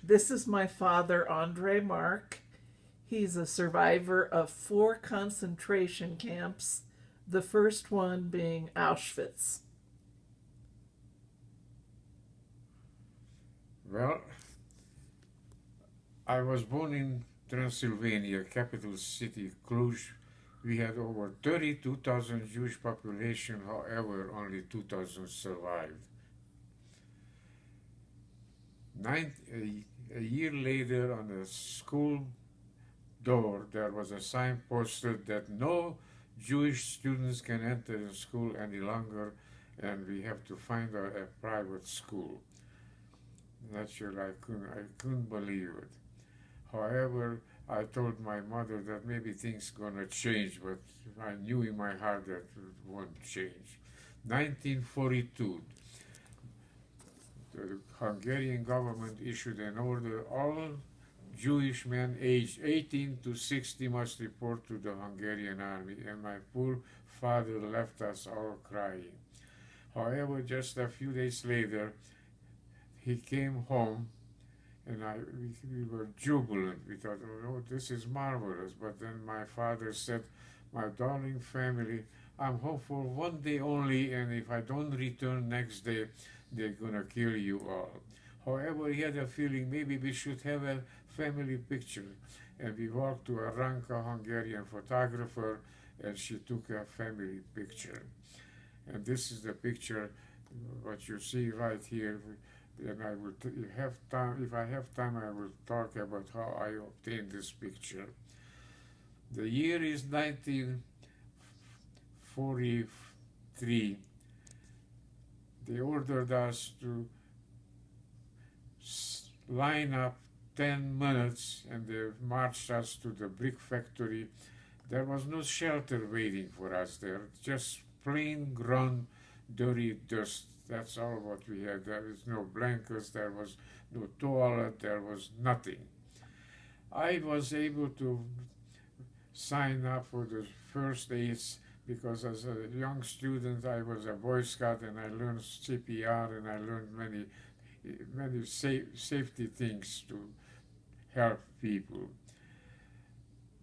This is my father, Andre Mark. He's a survivor of 4 concentration camps, the first one being Auschwitz. Well, I was born in Transylvania, capital city Cluj. We had over 32,000 Jewish population, however, only 2,000 survived. A year later, on the school door, there was a sign posted that no Jewish students can enter the school any longer, and we have to find a private school. Naturally, I couldn't believe it. However, I told my mother that maybe things gonna change, but I knew in my heart that it won't change. 1942, the Hungarian government issued an order: all Jewish men aged 18 to 60 must report to the Hungarian army, and my poor father left us all crying. However, just a few days later, he came home, and we were jubilant. We thought, oh, this is marvelous. But then my father said, my darling family, I'm home for one day only, and if I don't return next day, they're gonna kill you all. However, he had a feeling maybe we should have a family picture, and we walked to a Ranka Hungarian photographer, and she took a family picture. And this is the picture, what you see right here. And I will have time. If I have time, I will talk about how I obtained this picture. The year is 1943. They ordered us to line up 10 minutes, and they marched us to the brick factory. There was no shelter waiting for us there, just plain ground, dirty dust. That's all what we had. There was no blankets, there was no toilet, there was nothing. I was able to sign up for the first aids because as a young student I was a Boy Scout, and I learned CPR, and I learned many safety things to help people.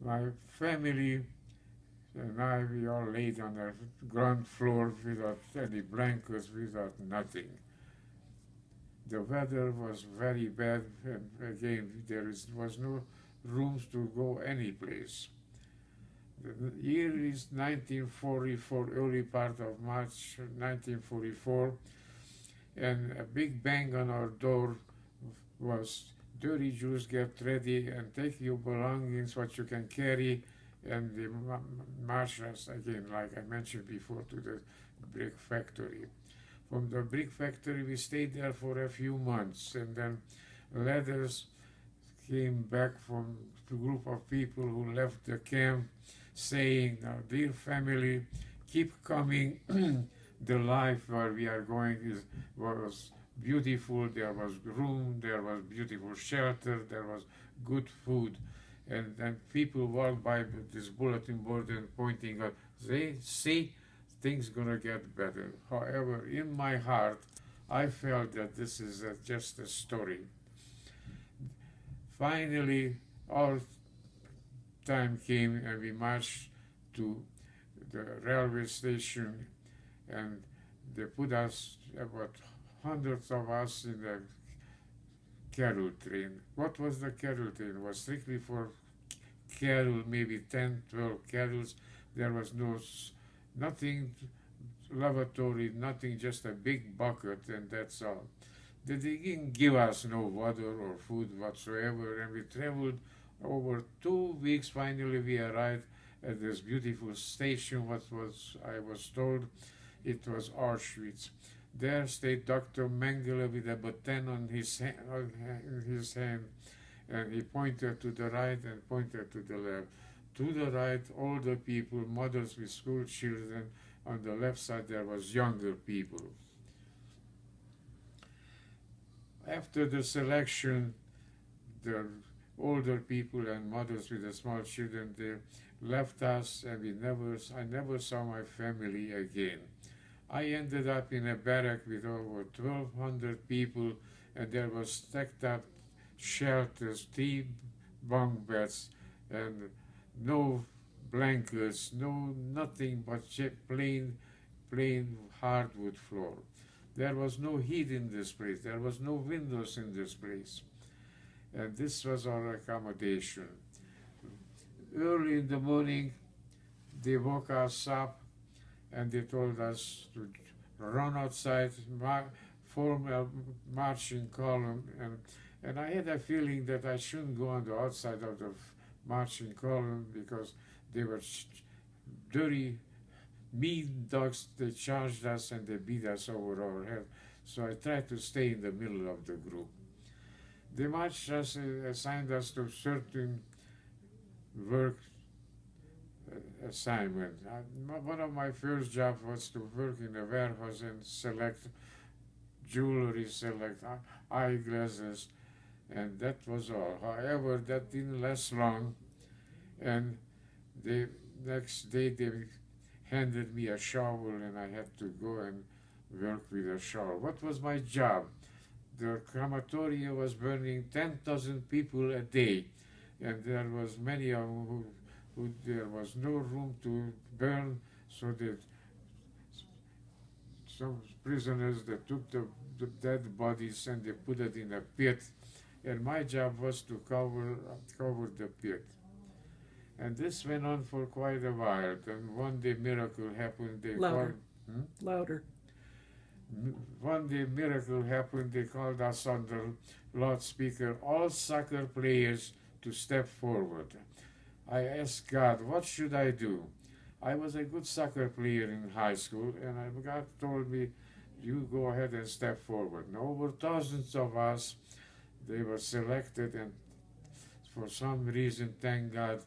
My family and I, we all laid on the ground floor without any blankets, without nothing. The weather was very bad, and again, was no rooms to go any place. The year is 1944, early part of March 1944, and a big bang on our door was, dirty Jews, get ready and take your belongings, what you can carry, and they marched us again, like I mentioned before, to the brick factory. From the brick factory, we stayed there for a few months, and then letters came back from a group of people who left the camp saying, "Now, dear family, keep coming. The life where we are going was beautiful. There was room, there was beautiful shelter, there was good food." And then people walk by with this bulletin board and pointing out, they see things gonna get better. However, in my heart, I felt that this is just a story. Finally, our time came, and we marched to the railway station, and they put us, about hundreds of us, in the carol train. What was the carol train? It was strictly for carol, maybe 10, 12 carols. There was nothing lavatory, nothing, just a big bucket, and that's all. They didn't give us no water or food whatsoever, and we traveled over 2 weeks. Finally, we arrived at this beautiful station. I was told it was Auschwitz. There stayed Dr. Mengele with a baton in his hand, and he pointed to the right and pointed to the left. To the right, older people, mothers with school children. On the left side, there was younger people. After the selection, the older people and mothers with the small children, they left us, and I never saw my family again. I ended up in a barrack with over 1,200 people, and there was stacked up shelters, 3 bunk beds, and no blankets, no nothing but plain hardwood floor. There was no heat in this place. There was no windows in this place. And this was our accommodation. Early in the morning, they woke us up and they told us to run outside, form a marching column. And I had a feeling that I shouldn't go on the outside of the marching column because they were dirty, mean dogs. They charged us and they beat us over our head. So I tried to stay in the middle of the group. They marched us, assigned us to certain work assignment. One of my first jobs was to work in a warehouse and select jewelry, select eyeglasses, and that was all. However, that didn't last long, and the next day they handed me a shovel and I had to go and work with a shovel. What was my job? The crematorium was burning 10,000 people a day, and there was many of them who there was no room to burn, so that some prisoners that took the dead bodies and they put it in a pit, and my job was to cover the pit. And this went on for quite a while. Then one day miracle happened. Louder. Louder. One day miracle happened. They called us on the loudspeaker, all soccer players to step forward. I asked God, what should I do? I was a good soccer player in high school, and God told me, you go ahead and step forward. And over thousands of us, they were selected, and for some reason, thank God,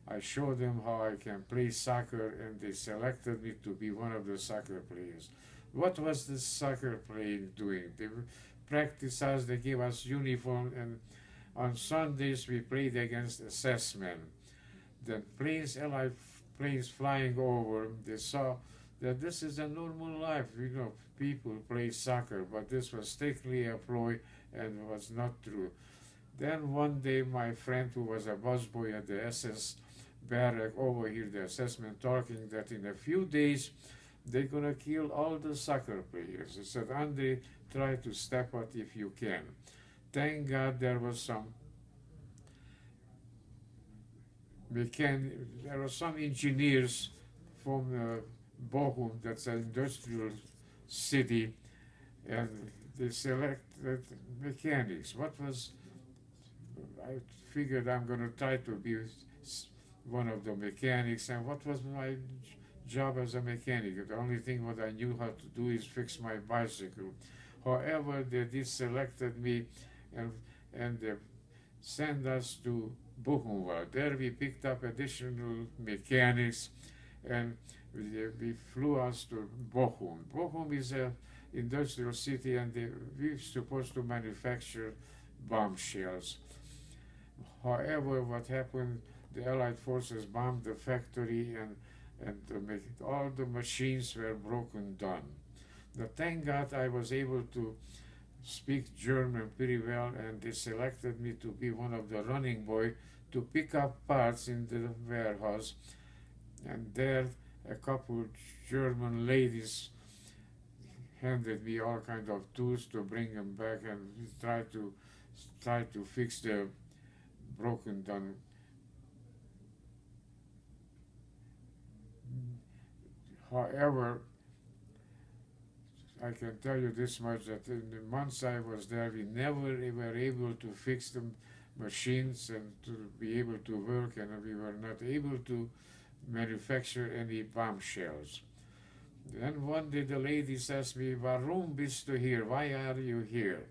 I showed them how I can play soccer, and they selected me to be one of the soccer players. What was this soccer playing doing? They practiced us, they gave us uniform, and on Sundays we played against assessment. Then Allied planes flying over, they saw that this is a normal life. People play soccer, but this was strictly a ploy and was not true. Then one day my friend, who was a busboy at the SS barrack, overheard the assessment talking that in a few days they're gonna kill all the soccer players. He said, Andre, try to step out if you can. Thank God there was some engineers from Bochum, that's an industrial city, and they selected mechanics. I figured I'm going to try to be one of the mechanics, and what was my job as a mechanic? The only thing what I knew how to do is fix my bicycle. However, they did selected me, and they sent us to Buchenwald. There we picked up additional mechanics, and we flew us to Bochum. Bochum is an industrial city, and we're supposed to manufacture bomb shells. However, what happened, the Allied forces bombed the factory, and all the machines were broken down. But thank God I was able to speak German pretty well, and they selected me to be one of the running boys to pick up parts in the warehouse. And there a couple German ladies handed me all kinds of tools to bring them back, and we try to fix the broken down. However, I can tell you this much, that in the months I was there, we never were able to fix the machines and to be able to work, and we were not able to manufacture any bomb shells. Then one day the ladies asked me, warum bist du hier? Why are you here?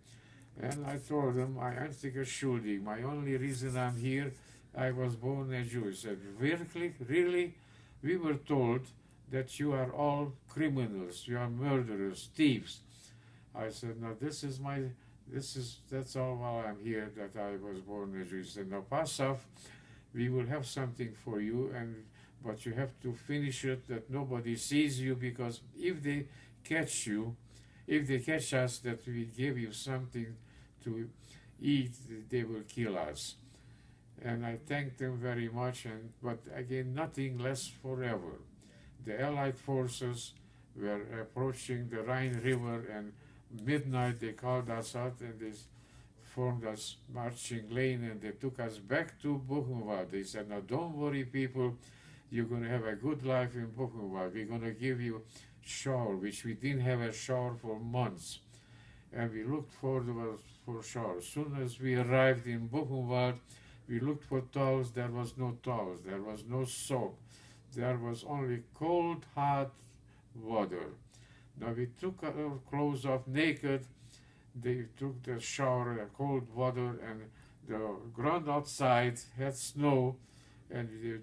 And I told them, einzige schuldig, my only reason I'm here, I was born a Jew. He said, really? We were told that you are all criminals, you are murderers, thieves. I said, no, that's all while I'm here, that I was born a Jew. He said, no, pass off, we will have something for you, but you have to finish it that nobody sees you, because if they catch us, that we give you something to eat, they will kill us. And I thank them very much. But again, nothing lasts forever. The Allied forces were approaching the Rhine River, and midnight they called us out and they formed us marching lane, and they took us back to Buchenwald. They said, "Now don't worry, people, you're going to have a good life in Buchenwald. We're going to give you shower," which we didn't have a shower for months. And we looked forward for shower. As soon as we arrived in Buchenwald, we looked for towels. There was no towels. There was no soap. There was only cold, hot water. Now we took our clothes off naked. They took the shower, cold water, and the ground outside had snow, and they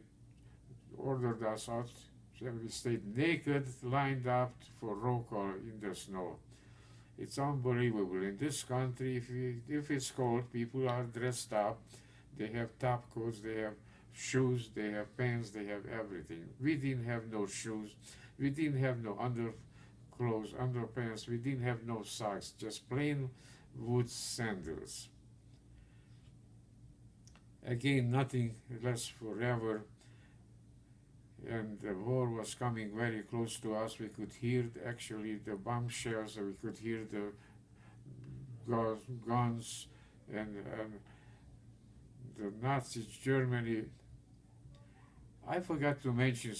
ordered us out. So we stayed naked, lined up for roll call in the snow. It's unbelievable. In this country, if it's cold, people are dressed up. They have top coats, they have shoes, they have pants, they have everything. We didn't have no shoes. We didn't have no underclothes, underpants. We didn't have no socks, just plain wood sandals. Again, nothing lasts forever. And the war was coming very close to us. We could hear actually the bomb shells, we could hear the guns, and the Nazi Germany. I forgot to mention